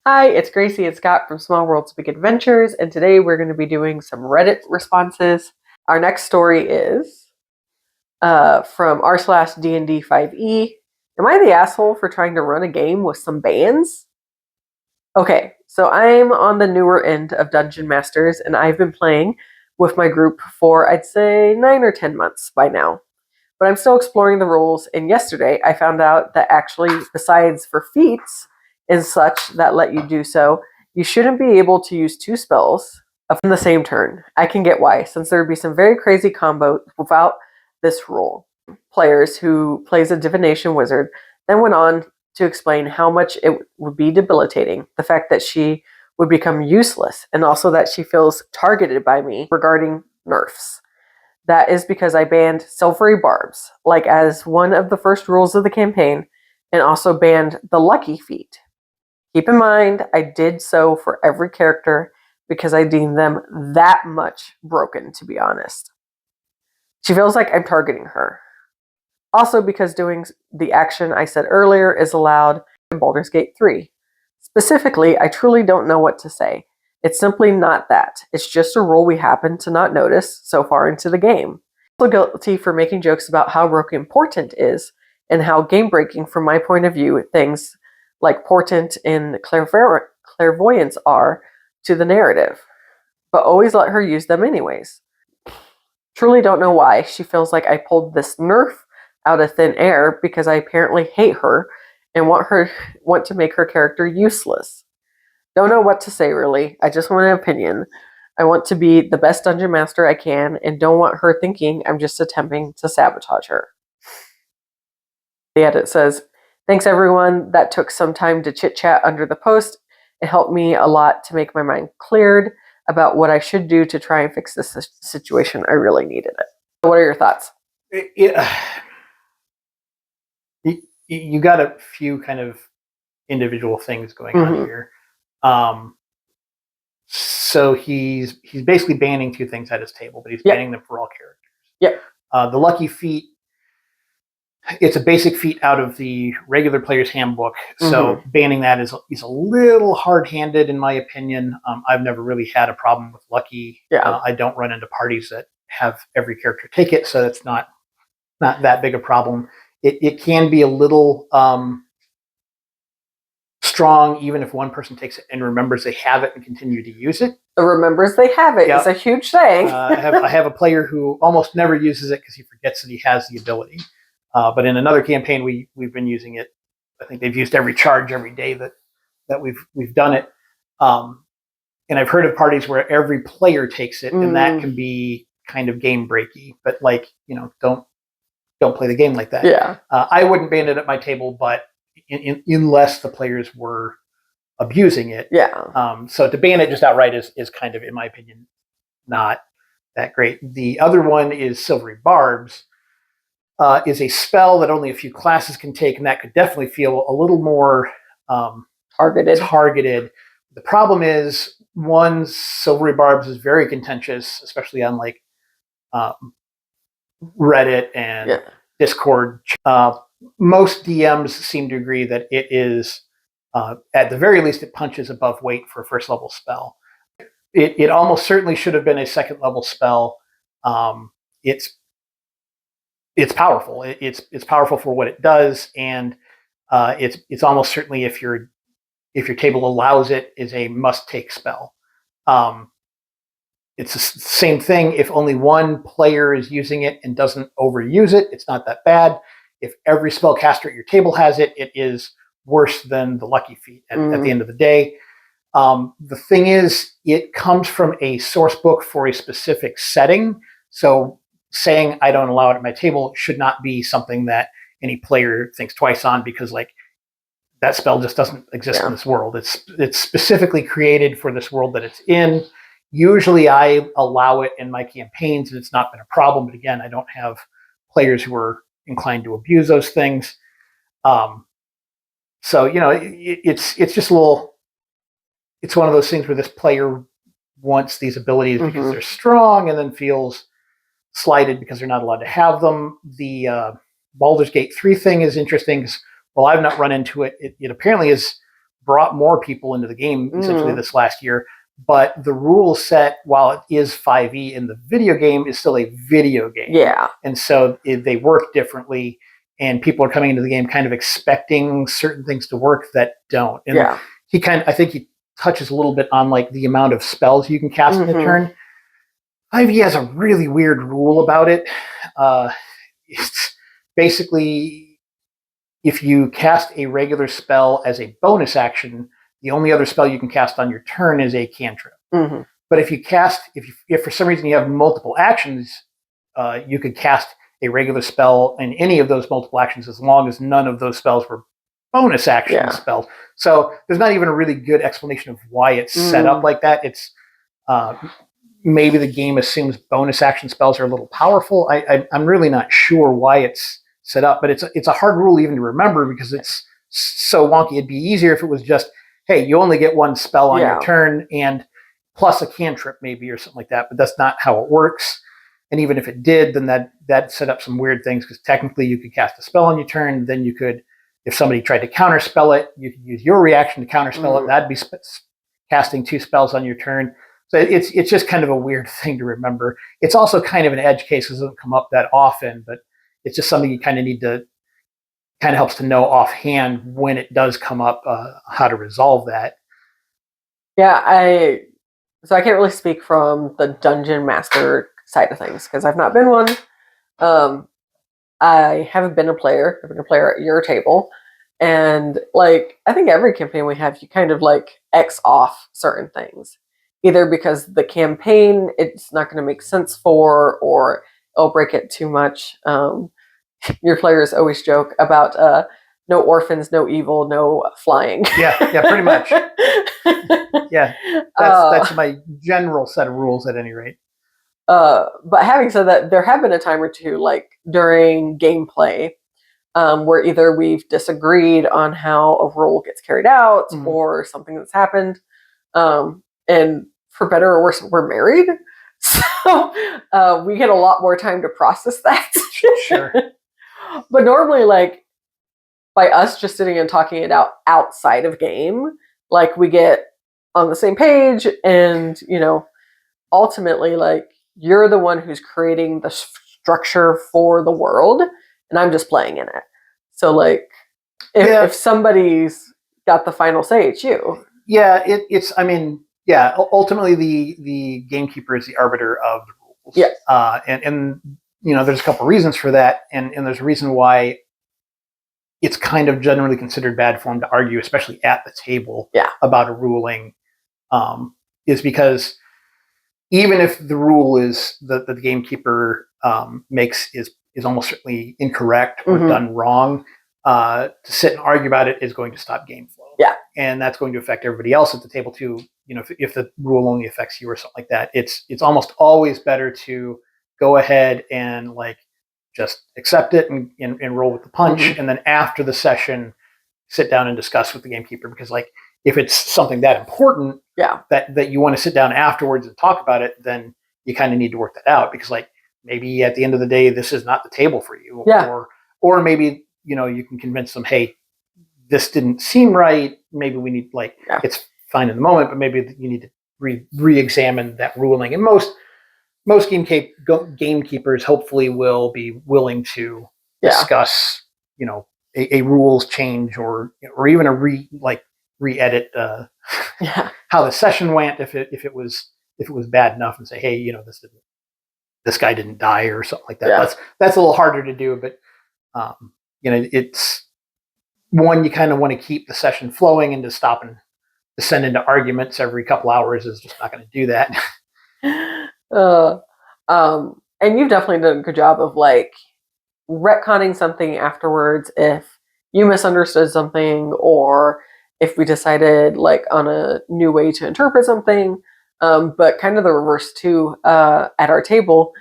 Hi, it's Gracie and Scott from Small Worlds Big Adventures, and today we're going to be doing some Reddit responses. Our next story is from r/D&D5E. Am I the asshole for trying to run a game with some bans? Okay, so I'm on the newer end of Dungeon Masters, and I've been playing with my group for, I'd say, 9 or 10 months by now. But I'm still exploring the rules, and yesterday I found out that actually, besides for feats and such that let you do so, you shouldn't be able to use 2 spells in the same turn. I can get why, since there would be some very crazy combos without this rule. Players who plays a divination wizard then went on to explain how much it would be debilitating, the fact that she would become useless, and also that she feels targeted by me regarding nerfs. That is because I banned silvery barbs, like as one of the first rules of the campaign, and also banned the lucky feat. Keep in mind, I did so for every character because I deemed them that much broken, to be honest. She feels like I'm targeting her. Also because doing the action I said earlier is allowed in Baldur's Gate 3. Specifically, I truly don't know what to say. It's simply not that. It's just a rule we happen to not notice so far into the game. I'm also guilty for making jokes about how broken portent is and how game-breaking, from my point of view, things like portent and clairvoyance are to the narrative, but always let her use them anyways. Truly don't know why she feels like I pulled this nerf out of thin air because I apparently hate her and want to make her character useless. Don't know what to say, really. I just want an opinion. I want to be the best dungeon master I can and don't want her thinking I'm just attempting to sabotage her. The edit says, thanks everyone that took some time to chit-chat under the post. It helped me a lot to make my mind cleared about what I should do to try and fix this situation. I really needed it. What are your thoughts? You got a few kind of individual things going on here. So he's basically banning 2 things at his table, but he's banning them for all characters. Yep. The lucky feat, it's a basic feat out of the regular player's handbook, so banning that is a little hard-handed in my opinion. I've never really had a problem with lucky. I don't run into parties that have every character take it, so that's not that big a problem. It can be a little strong, even if one person takes it and remembers they have it and continue to use it. Remembers they have it is a huge thing. I have a player who almost never uses it because he forgets that he has the ability. But in another campaign, we've been using it. I think they've used every charge every day that we've done it. And I've heard of parties where every player takes it, and that can be kind of game breaky. But don't play the game like that. Yeah. I wouldn't ban it at my table, but unless the players were abusing it. Yeah. So to ban it just outright is kind of, in my opinion, not that great. The other one is Silvery Barbs. Is a spell that only a few classes can take, and that could definitely feel a little more targeted. The problem is, one, Silvery Barbs is very contentious, especially on like Reddit and Discord. Most DMs seem to agree that it is, at the very least, it punches above weight for a first level spell. It almost certainly should have been a second level spell. It's powerful. It's powerful for what it does, and it's almost certainly, if your table allows it, is a must-take spell. It's the same thing. If only one player is using it and doesn't overuse it, it's not that bad. If every spellcaster at your table has it, it is worse than the lucky feat at the end of the day. The thing is, it comes from a source book for a specific setting, so saying I don't allow it at my table should not be something that any player thinks twice on, because like that spell just doesn't exist in this world. It's specifically created for this world that it's in. Usually I allow it in my campaigns and it's not been a problem, but again, I don't have players who are inclined to abuse those things. So it's just a little, it's one of those things where this player wants these abilities because they're strong, and then feels slighted because they're not allowed to have them. The Baldur's Gate 3 thing is interesting because, well, I've not run into it. It apparently is brought more people into the game essentially this last year. But the rule set, while it is 5e in the video game, is still a video game. Yeah. And so they work differently, and people are coming into the game kind of expecting certain things to work that don't. And I think he touches a little bit on like the amount of spells you can cast in a turn. 5e has a really weird rule about it. It's basically, if you cast a regular spell as a bonus action, the only other spell you can cast on your turn is a cantrip. But if if for some reason you have multiple actions, you could cast a regular spell in any of those multiple actions as long as none of those spells were bonus action spells. So there's not even a really good explanation of why it's set up like that. It's maybe the game assumes bonus action spells are a little powerful. I'm really not sure why it's set up, but it's a hard rule even to remember because it's so wonky. It'd be easier if it was just, hey, you only get one spell on your turn and plus a cantrip maybe or something like that, but that's not how it works. And even if it did, then that set up some weird things because technically you could cast a spell on your turn, then you could, if somebody tried to counterspell it, you could use your reaction to counterspell it. That'd be casting 2 spells on your turn. So it's just kind of a weird thing to remember. It's also kind of an edge case because it doesn't come up that often, but it's just something you kind of need to, kind of helps to know offhand when it does come up, how to resolve that. Yeah, so I can't really speak from the dungeon master side of things because I've not been one. I haven't been a player. I've been a player at your table. And like, I think every campaign we have, you kind of like X off certain things. Either because the campaign, it's not going to make sense for, or it'll break it too much. Your players always joke about no orphans, no evil, no flying. Yeah, pretty much. Yeah, that's my general set of rules at any rate. But having said that, there have been a time or two, like during gameplay, where either we've disagreed on how a rule gets carried out or something that's happened. And for better or worse, we're married. So we get a lot more time to process that. Sure. But normally, like, by us just sitting and talking it out outside of game, like, we get on the same page and, ultimately, like, you're the one who's creating the structure for the world and I'm just playing in it. So, like, if somebody's got the final say, it's you. Yeah, ultimately the gamekeeper is the arbiter of the rules. Yeah. And there's a couple reasons for that, and there's a reason why it's kind of generally considered bad form to argue, especially at the table, about a ruling, is because even if the rule is that the gamekeeper makes is almost certainly incorrect or done wrong, to sit and argue about it is going to stop game flow. Yeah. And that's going to affect everybody else at the table too. If the rule only affects you or something like that, it's almost always better to go ahead and like just accept it and roll with the punch. And then after the session, sit down and discuss with the gamekeeper, because like if it's something that important that you want to sit down afterwards and talk about it, then you kind of need to work that out, because like maybe at the end of the day, this is not the table for you. Or maybe, you can convince them, hey, this didn't seem right. Maybe we need it's fine in the moment, but maybe you need to re-examine that ruling. And most gamekeepers hopefully will be willing to discuss, a rules change or even a re-edit how the session went if it was bad enough, and say, hey, this guy didn't die or something like that. Yeah. That's a little harder to do, but it's one, you kind of want to keep the session flowing, and to stop and descend into arguments every couple hours is just not going to do that. And you've definitely done a good job of like retconning something afterwards if you misunderstood something, or if we decided like on a new way to interpret something. But kind of the reverse too. At our table,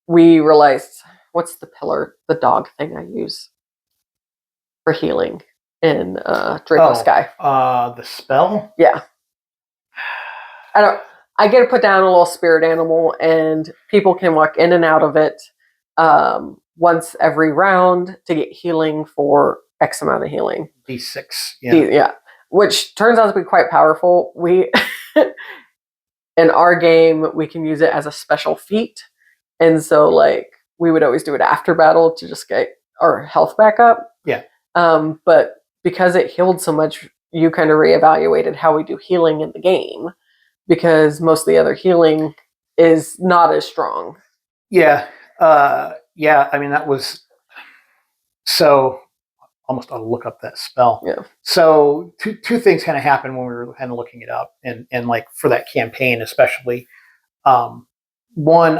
we realized, what's the pillar, the dog thing I use for healing in Draco Sky? The spell? Yeah. I get to put down a little spirit animal, and people can walk in and out of it once every round to get healing for X amount of healing. D6. Yeah. Which turns out to be quite powerful. We in our game we can use it as a special feat, and so like we would always do it after battle to just get our health back up. Yeah. But because it healed so much, you kind of reevaluated how we do healing in the game, because most of the other healing is not as strong. Yeah. Yeah. I mean, that was so. Almost ought to look up that spell. Yeah. So two things kind of happened when we were kind of looking it up, and like for that campaign especially. One,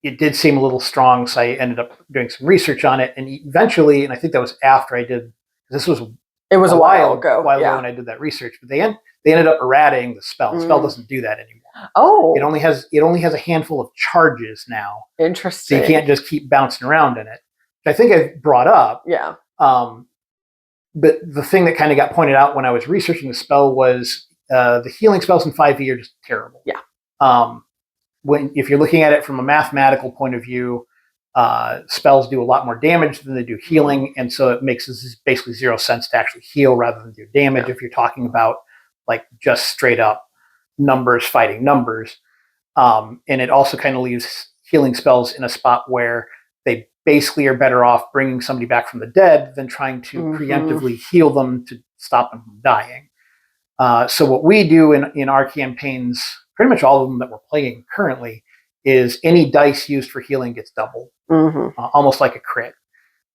it did seem a little strong, so I ended up doing some research on it, and eventually, and I think that was after I did. This was a while ago. When I did that research, but they ended up errating the spell. The spell doesn't do that anymore. Oh, it only has a handful of charges now. Interesting. So you can't just keep bouncing around in it. Which I think I brought up. Yeah. But the thing that kind of got pointed out when I was researching the spell was the healing spells in 5e are just terrible. Yeah. If you're looking at it from a mathematical point of view, spells do a lot more damage than they do healing, and so it makes basically 0 sense to actually heal rather than do damage. Yeah. If you're talking about like just straight up numbers fighting numbers, and it also kind of leaves healing spells in a spot where they basically are better off bringing somebody back from the dead than trying to preemptively heal them to stop them from dying. So what we do in our campaigns, pretty much all of them that we're playing currently, is any dice used for healing gets doubled, almost like a crit.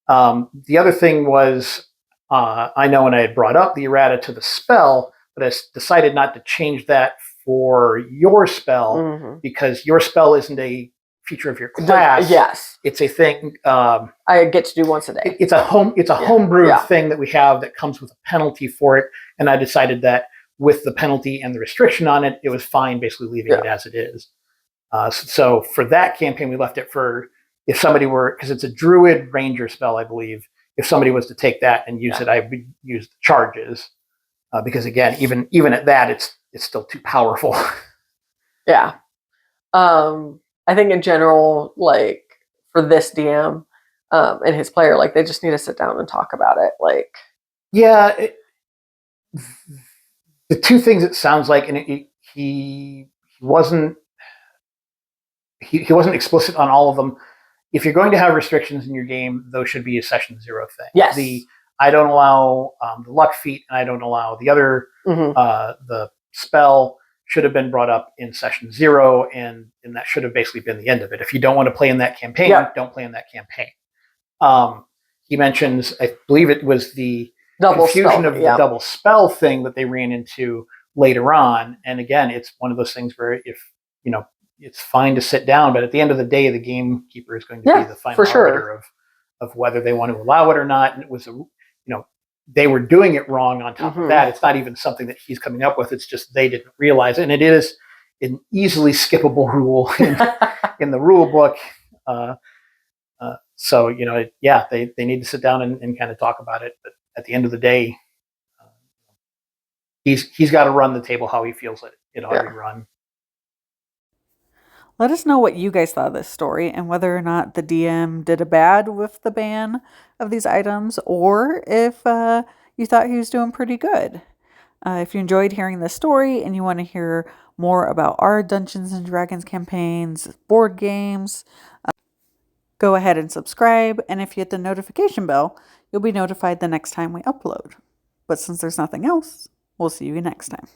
The other thing was, I know when I had brought up the errata to the spell, but I decided not to change that for your spell because your spell isn't a feature of your class. Yes, it's a thing I get to do once a day. It's a homebrew thing that we have that comes with a penalty for it, and I decided that with the penalty and the restriction on it, it was fine basically leaving it as it is. So for that campaign, we left it for if somebody were, because it's a druid ranger spell, I believe. If somebody was to take that and use it, I would use the charges because again, even at that, it's still too powerful. Yeah. I think in general, like for this DM and his player, like they just need to sit down and talk about it. Like, yeah, the two things it sounds like, and he wasn't explicit on all of them. If you're going to have restrictions in your game, those should be a session 0 thing. Yes. I don't allow the luck feat, and I don't allow the other the spell. Should have been brought up in session 0, and that should have basically been the end of it. If you don't want to play in that campaign, don't play in that campaign. He mentions, I believe it was the confusion of the double spell thing that they ran into later on. And again, it's one of those things where if, it's fine to sit down, but at the end of the day, the gamekeeper is going to be the final arbiter of whether they want to allow it or not. And it was they were doing it wrong on top of that. It's not even something that he's coming up with. It's just they didn't realize it. And it is an easily skippable rule in the rule book. So, they need to sit down and kind of talk about it. But at the end of the day, he's got to run the table how he feels it ought to be run. Let us know what you guys thought of this story and whether or not the DM did a bad with the ban of these items, or if you thought he was doing pretty good. If you enjoyed hearing this story and you want to hear more about our Dungeons and Dragons campaigns, board games, go ahead and subscribe. And if you hit the notification bell, you'll be notified the next time we upload. But since there's nothing else, we'll see you next time.